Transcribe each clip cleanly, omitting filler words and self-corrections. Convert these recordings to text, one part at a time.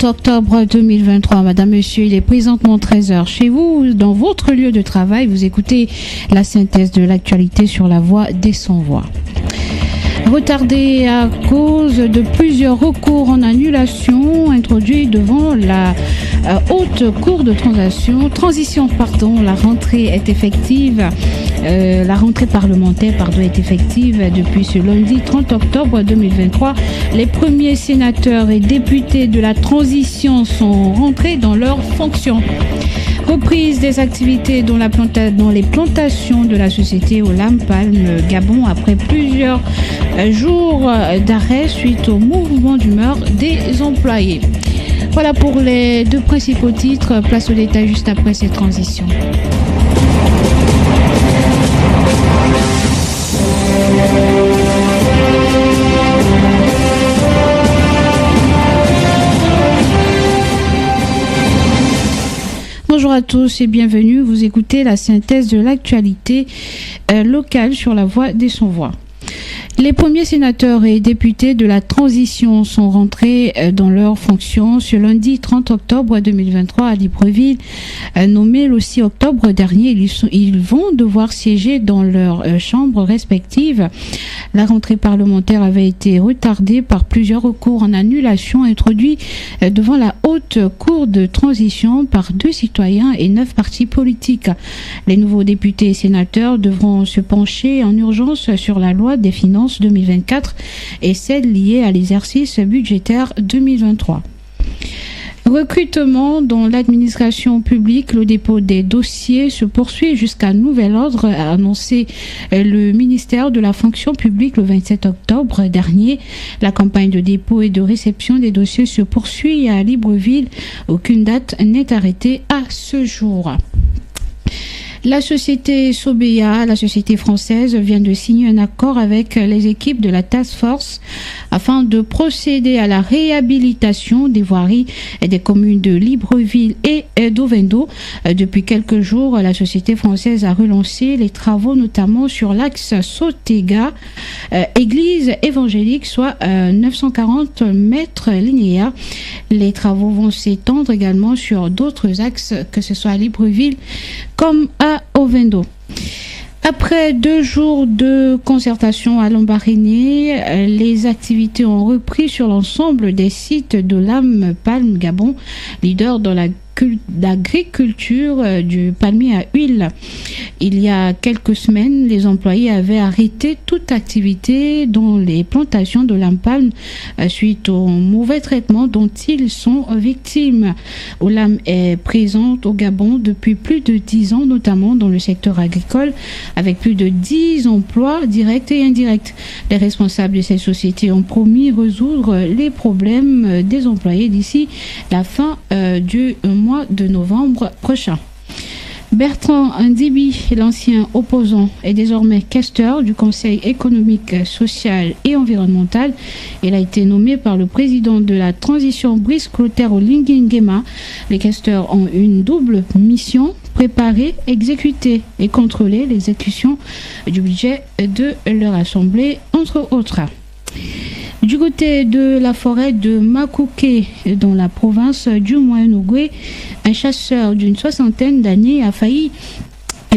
30 octobre 2023. Madame, monsieur, il est présentement 13h. Chez vous, dans votre lieu de travail, vous écoutez la synthèse de l'actualité sur la voie des sans-voix. Retardé à cause de plusieurs recours en annulation introduits devant la haute cour de transition. La rentrée est effective. La rentrée parlementaire est effective depuis ce lundi 30 octobre 2023. Les premiers sénateurs et députés de la transition sont rentrés dans leurs fonctions. Reprise des activités dans les plantations de la société Olam Palm Gabon après plusieurs jours d'arrêt suite au mouvement d'humeur des employés. Voilà pour les deux principaux titres. Place au détail juste après ces transitions. Bonjour à tous et bienvenue. Vous écoutez la synthèse de l'actualité locale sur la voie des sans-voix. Les premiers sénateurs et députés de la transition sont rentrés dans leurs fonctions ce lundi 30 octobre 2023 à Libreville. Nommés le 6 octobre dernier, ils vont devoir siéger dans leurs chambres respectives. La rentrée parlementaire avait été retardée par plusieurs recours en annulation introduits devant la haute cour de transition par 2 citoyens et 9 partis politiques. Les nouveaux députés et sénateurs devront se pencher en urgence sur la loi des finances 2024 et celle liée à l'exercice budgétaire 2023. Recrutement dans l'administration publique, le dépôt des dossiers se poursuit jusqu'à nouvel ordre, a annoncé le ministère de la fonction publique le 27 octobre dernier. La campagne de dépôt et de réception des dossiers se poursuit à Libreville. Aucune date n'est arrêtée à ce jour. La société Sobeya, la société française, vient de signer un accord avec les équipes de la Task Force afin de procéder à la réhabilitation des voiries des communes de Libreville et d'Ovendo. Depuis quelques jours, la société française a relancé les travaux, notamment sur l'axe Sotega, église évangélique, soit 940 mètres linéaires. Les travaux vont s'étendre également sur d'autres axes, que ce soit à Libreville comme à Ovendo. Après 2 jours de concertation à Lambaréné, les activités ont repris sur l'ensemble des sites de Olam Palm Gabon, leader dans l'agriculture du palmier à huile. Il y a quelques semaines, les employés avaient arrêté toute activité dans les plantations de Olam Palm suite au mauvais traitement dont ils sont victimes. Olam est présente au Gabon depuis plus de 10 ans, notamment dans le secteur agricole, avec plus de 10 emplois directs et indirects. Les responsables de cette société ont promis résoudre les problèmes des employés d'ici la fin du mois de novembre prochain. Bertrand Ndibi, l'ancien opposant, est désormais questeur du Conseil économique, social et environnemental. Il a été nommé par le président de la transition Brice Clotaire Olingi Nguema. Les questeurs ont une double mission: préparer, exécuter et contrôler l'exécution du budget de leur assemblée, entre autres. Du côté de la forêt de Makouké, dans la province du Moyen-Ogooué, un chasseur d'une 60aine d'années a failli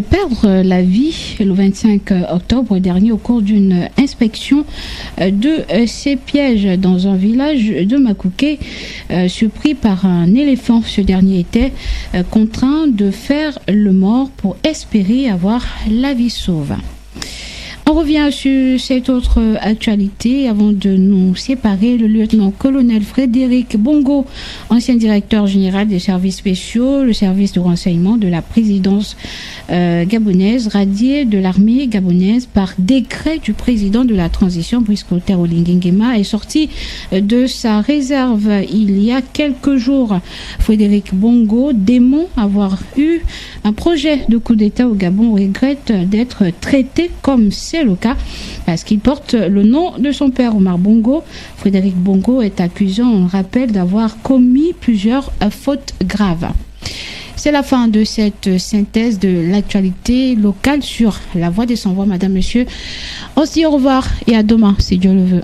perdre la vie le 25 octobre dernier au cours d'une inspection de ses pièges dans un village de Makouké. Surpris par un éléphant, ce dernier était contraint de faire le mort pour espérer avoir la vie sauve. On revient sur cette autre actualité. Avant de nous séparer, le lieutenant-colonel Frédéric Bongo, ancien directeur général des services spéciaux, le service de renseignement de la présidence gabonaise, radié de l'armée gabonaise par décret du président de la transition, Brice Clotaire Olingi Nguema, est sorti de sa réserve il y a quelques jours. Frédéric Bongo dément avoir eu un projet de coup d'État au Gabon, regrette d'être traité comme c'est le cas parce qu'il porte le nom de son père, Omar Bongo. Frédéric Bongo est accusé, on rappelle, d'avoir commis plusieurs fautes graves. C'est la fin de cette synthèse de l'actualité locale sur la voie des sans-voix. Madame, monsieur, on se dit au revoir et à demain si Dieu le veut.